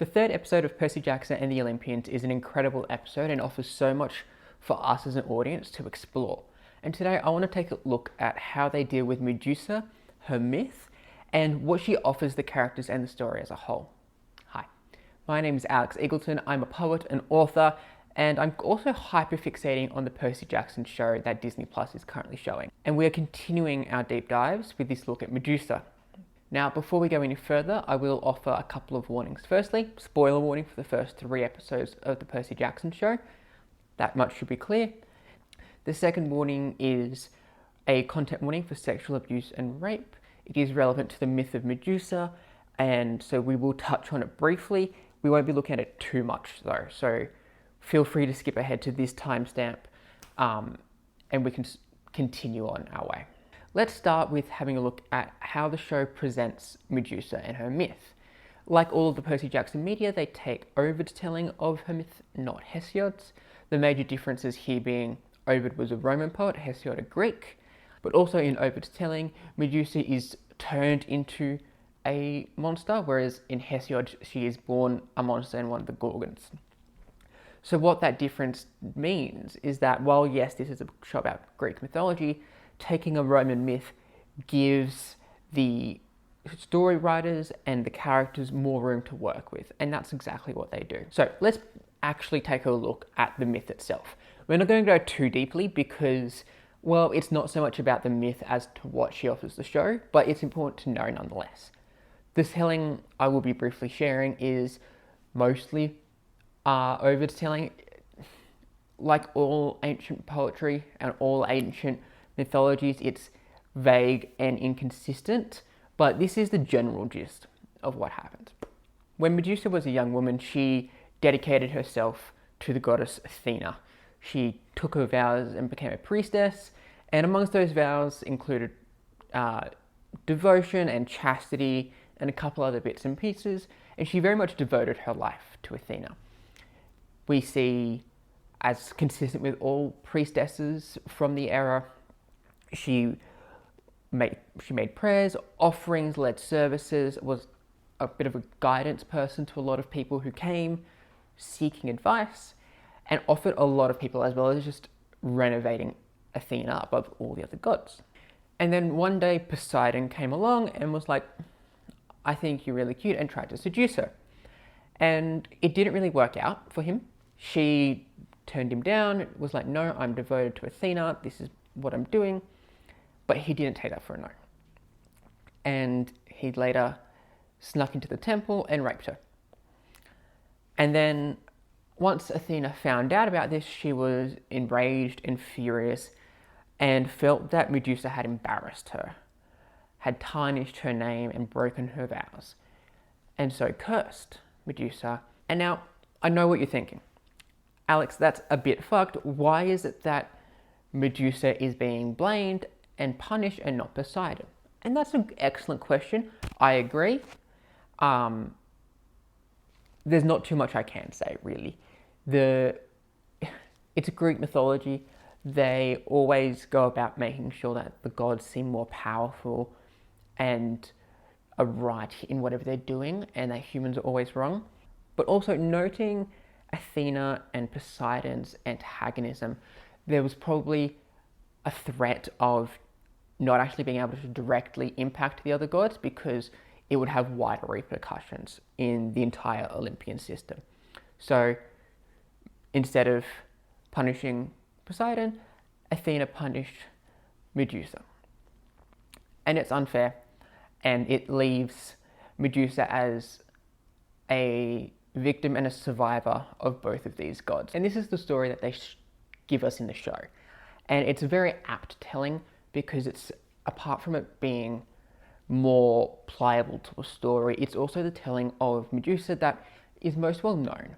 The third episode of Percy Jackson and the Olympians is an incredible episode and offers so much for us as an audience to explore. And today I want to take a look at how they deal with Medusa, her myth, and what she offers the characters and the story as a whole. Hi, my name is Alex Eagleton. I'm a poet and author, and I'm also hyperfixating on the Percy Jackson show that Disney Plus is currently showing. And we are continuing our deep dives with this look at Medusa. Now, before we go any further, I will offer a couple of warnings. Firstly, spoiler warning for the first 3 episodes of the Percy Jackson show. That much should be clear. The second warning is a content warning for sexual abuse and rape. It is relevant to the myth of Medusa, and so we will touch on it briefly. We won't be looking at it too much though, so feel free to skip ahead to this timestamp, and we can continue on our way. Let's start with having a look at how the show presents Medusa and her myth. Like all of the Percy Jackson media, they take Ovid's telling of her myth, not Hesiod's. The major differences here being Ovid was a Roman poet, Hesiod a Greek, but also in Ovid's telling, Medusa is turned into a monster, whereas in Hesiod, she is born a monster and one of the Gorgons. So what that difference means is that while yes, this is a show about Greek mythology, taking a Roman myth gives the story writers and the characters more room to work with, and that's exactly what they do. So let's actually take a look at the myth itself. We're not going to go too deeply because, well, it's not so much about the myth as to what she offers the show, but it's important to know nonetheless. The telling I will be briefly sharing is mostly Ovid's telling. Like all ancient poetry and all ancient mythologies, it's vague and inconsistent, but this is the general gist of what happened. When Medusa was a young woman, she dedicated herself to the goddess Athena. She took her vows and became a priestess, and amongst those vows included devotion and chastity and a couple other bits and pieces, and she very much devoted her life to Athena. We see, as consistent with all priestesses from the era, she made prayers, offerings, led services, was a bit of a guidance person to a lot of people who came seeking advice, and offered a lot of people as well as just renovating Athena above all the other gods. And then one day Poseidon came along and was like, I think you're really cute, and tried to seduce her. And it didn't really work out for him. She turned him down, was like, no, I'm devoted to Athena, this is what I'm doing. But he didn't take that for a no. And he later snuck into the temple and raped her. And then once Athena found out about this, she was enraged and furious and felt that Medusa had embarrassed her, had tarnished her name and broken her vows, and so cursed Medusa. And now, I know what you're thinking. Alex, that's a bit fucked. Why is it that Medusa is being blamed and punished and not Poseidon? And that's an excellent question. I agree. There's not too much I can say, really. It's a Greek mythology. They always go about making sure that the gods seem more powerful and are right in whatever they're doing, and that humans are always wrong. But also noting Athena and Poseidon's antagonism, there was probably a threat of not actually being able to directly impact the other gods because it would have wider repercussions in the entire Olympian system. So instead of punishing Poseidon, Athena punished Medusa. And it's unfair, and it leaves Medusa as a victim and a survivor of both of these gods. And this is the story that they give us in the show. And it's a very apt telling because it's, apart from it being more pliable to a story, it's also the telling of Medusa that is most well known.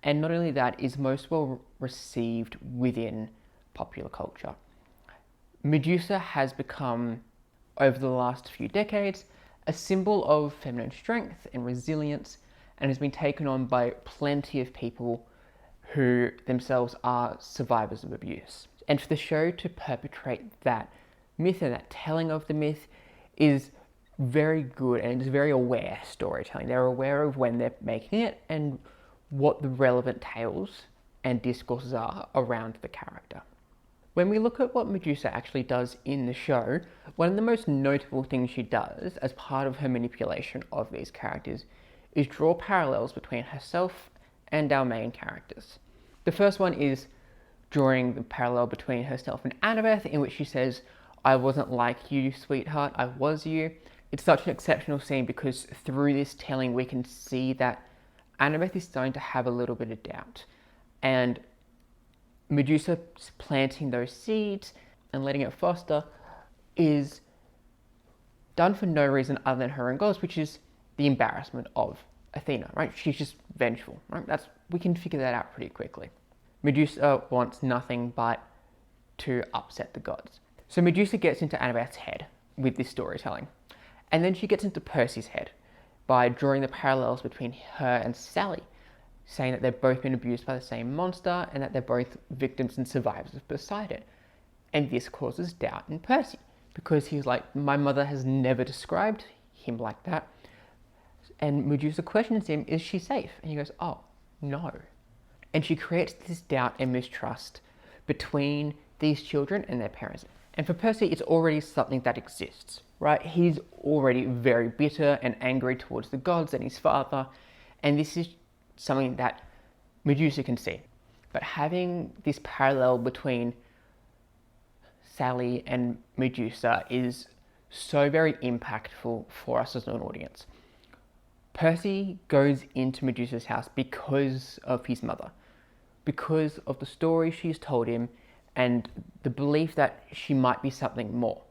And not only that, is most well received within popular culture. Medusa has become, over the last few decades, a symbol of feminine strength and resilience, and has been taken on by plenty of people who themselves are survivors of abuse. And for the show to perpetrate that myth and that telling of the myth is very good and it's very aware storytelling. They're aware of when they're making it and what the relevant tales and discourses are around the character. When we look at what Medusa actually does in the show, one of the most notable things she does as part of her manipulation of these characters is draw parallels between herself and our main characters. The first one is drawing the parallel between herself and Annabeth, in which she says, "I wasn't like you, sweetheart, I was you." It's such an exceptional scene because through this telling we can see that Annabeth is starting to have a little bit of doubt. And Medusa planting those seeds and letting it foster is done for no reason other than her own goals, which is the embarrassment of Athena, right? She's just vengeful, right? We can figure that out pretty quickly. Medusa wants nothing but to upset the gods. So Medusa gets into Annabeth's head with this storytelling. And then she gets into Percy's head by drawing the parallels between her and Sally, saying that they've both been abused by the same monster and that they're both victims and survivors of Poseidon. And this causes doubt in Percy because he's like, my mother has never described him like that. And Medusa questions him, is she safe? And he goes, oh, no. And she creates this doubt and mistrust between these children and their parents. And for Percy, it's already something that exists, right? He's already very bitter and angry towards the gods and his father. And this is something that Medusa can see. But having this parallel between Sally and Medusa is so very impactful for us as an audience. Percy goes into Medusa's house because of his mother, because of the story she's told him and the belief that she might be something more.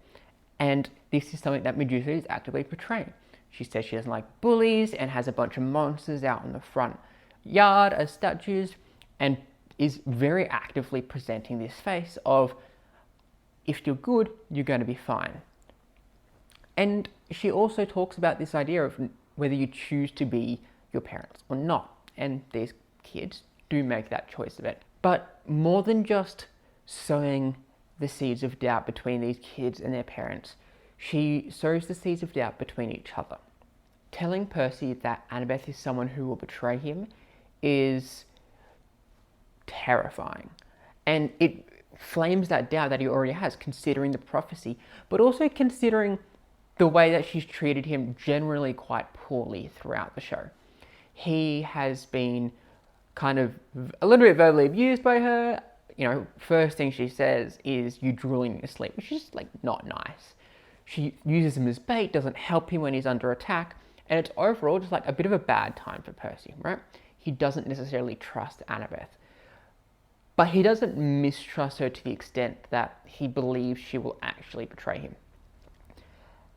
And this is something that Medusa is actively portraying. She says she doesn't like bullies and has a bunch of monsters out in the front yard as statues and is very actively presenting this face of, if you're good, you're going to be fine. And she also talks about this idea of whether you choose to be your parents or not. And these kids do make that choice of it. But more than just sowing the seeds of doubt between these kids and their parents, she sows the seeds of doubt between each other. Telling Percy that Annabeth is someone who will betray him is terrifying. And it flames that doubt that he already has, considering the prophecy, but also considering the way that she's treated him generally quite poorly throughout the show. He has been kind of a little bit verbally abused by her. You know, first thing she says is, "You drooling in your sleep," which is like not nice. She uses him as bait, doesn't help him when he's under attack, and it's overall just like a bit of a bad time for Percy, right? He doesn't necessarily trust Annabeth. But he doesn't mistrust her to the extent that he believes she will actually betray him.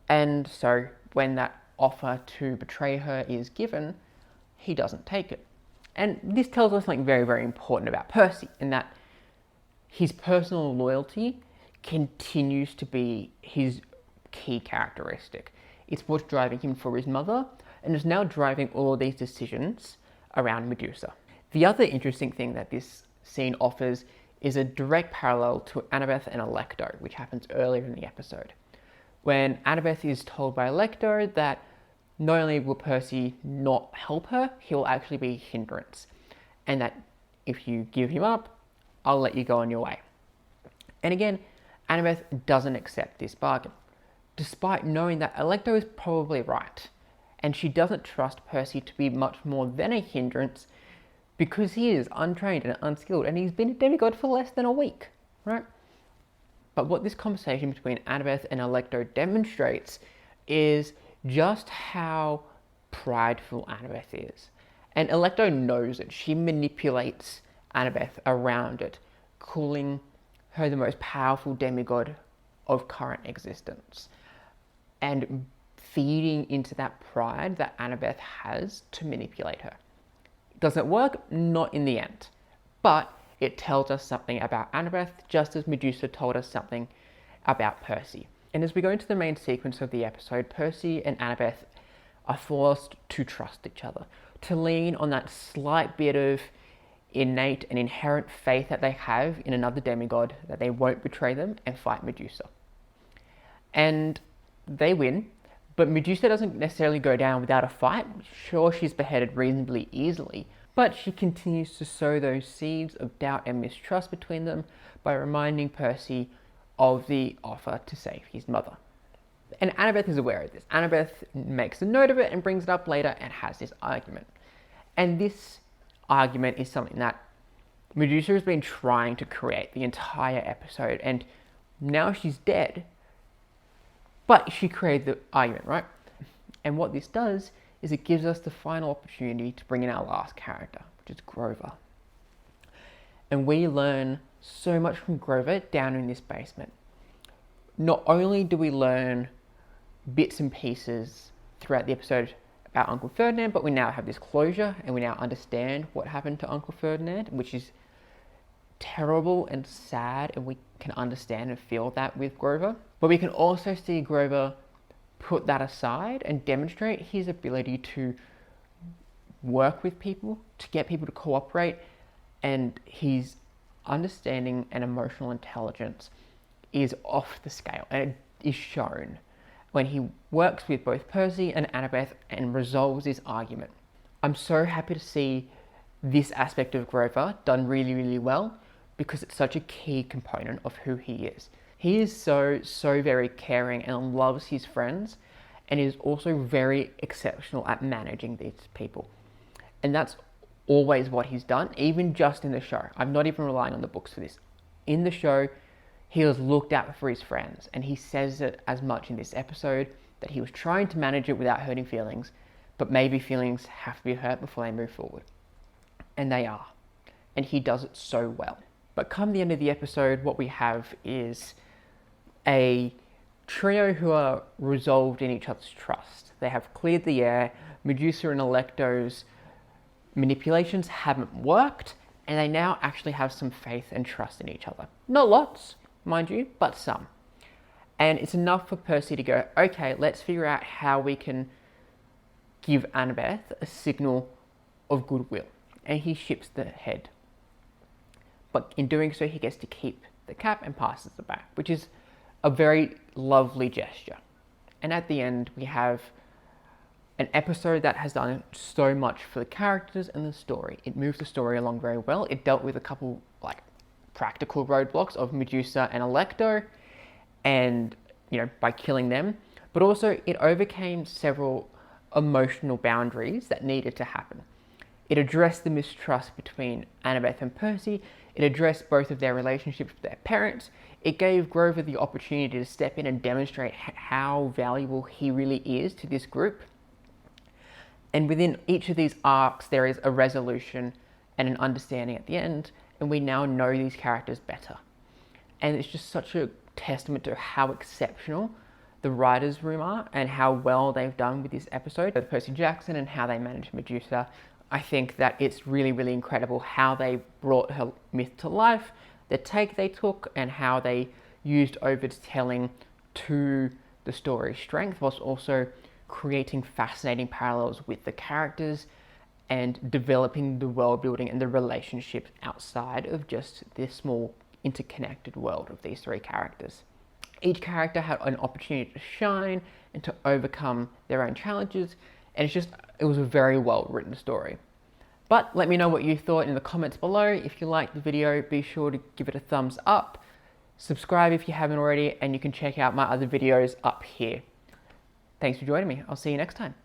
And so when that offer to betray her is given, he doesn't take it. And this tells us something very, very important about Percy, in that his personal loyalty continues to be his key characteristic. It's what's driving him for his mother, and is now driving all of these decisions around Medusa. The other interesting thing that this scene offers is a direct parallel to Annabeth and Alecto, which happens earlier in the episode. When Annabeth is told by Alecto that not only will Percy not help her, he'll actually be a hindrance. And that if you give him up, I'll let you go on your way. And again, Annabeth doesn't accept this bargain, despite knowing that Alecto is probably right. And she doesn't trust Percy to be much more than a hindrance because he is untrained and unskilled and he's been a demigod for less than a week, right? But what this conversation between Annabeth and Alecto demonstrates is just how prideful Annabeth is. And Alecto knows it. She manipulates Annabeth around it, calling her the most powerful demigod of current existence, and feeding into that pride that Annabeth has to manipulate her. Does it work? Not in the end. But it tells us something about Annabeth, just as Medusa told us something about Percy. And as we go into the main sequence of the episode, Percy and Annabeth are forced to trust each other, to lean on that slight bit of innate and inherent faith that they have in another demigod, that they won't betray them and fight Medusa. And they win, But Medusa doesn't necessarily go down without a fight. Sure, she's beheaded reasonably easily, but she continues to sow those seeds of doubt and mistrust between them by reminding Percy of the offer to save his mother. And Annabeth is aware of this. Annabeth makes a note of it and brings it up later and has this argument. And this argument is something that Medusa has been trying to create the entire episode, and now she's dead, but she created the argument, right? And what this does is it gives us the final opportunity to bring in our last character, which is Grover. And we learn so much from Grover down in this basement. Not only do we learn bits and pieces throughout the episode about Uncle Ferdinand, but we now have this closure and we now understand what happened to Uncle Ferdinand, which is terrible and sad, and we can understand and feel that with Grover. But we can also see Grover put that aside and demonstrate his ability to work with people, to get people to cooperate, and his understanding and emotional intelligence is off the scale, and it is shown when he works with both Percy and Annabeth and resolves this argument. I'm so happy to see this aspect of Grover done really, really well, because it's such a key component of who he is. He is so very caring and loves his friends, and is also very exceptional at managing these people. And that's always what he's done, even just in the show. I'm not even relying on the books for this. In the show, he was looked out for his friends, and he says it as much in this episode, that he was trying to manage it without hurting feelings, but maybe feelings have to be hurt before they move forward. And they are. And he does it so well. But come the end of the episode, what we have is a trio who are resolved in each other's trust. They have cleared the air. Medusa and Alecto's manipulations haven't worked, and they now actually have some faith and trust in each other. Not lots, mind you, but some. And it's enough for Percy to go, okay, let's figure out how we can give Annabeth a signal of goodwill. And he ships the head. But in doing so, he gets to keep the cap and passes it back, which is a very lovely gesture. And at the end, we have an episode that has done so much for the characters and the story. It moved the story along very well. It dealt with a couple practical roadblocks of Medusa and Alecto, and by killing them, but also it overcame several emotional boundaries that needed to happen. It addressed the mistrust between Annabeth and Percy. It addressed both of their relationships with their parents. It gave Grover the opportunity to step in and demonstrate how valuable he really is to this group. And within each of these arcs, there is a resolution and an understanding at the end, and we now know these characters better. And it's just such a testament to how exceptional the writers' room are and how well they've done with this episode, with Percy Jackson and how they managed Medusa. I think that it's really, really incredible how they brought her myth to life, the take they took, and how they used overtelling to the story's strength, whilst also creating fascinating parallels with the characters and developing the world building and the relationships outside of just this small interconnected world of these three characters. Each character had an opportunity to shine and to overcome their own challenges, and it was a very well written story. But let me know what you thought in the comments below. If you liked the video, be sure to give it a thumbs up, subscribe if you haven't already, and you can check out my other videos up here. Thanks for joining me. I'll see you next time.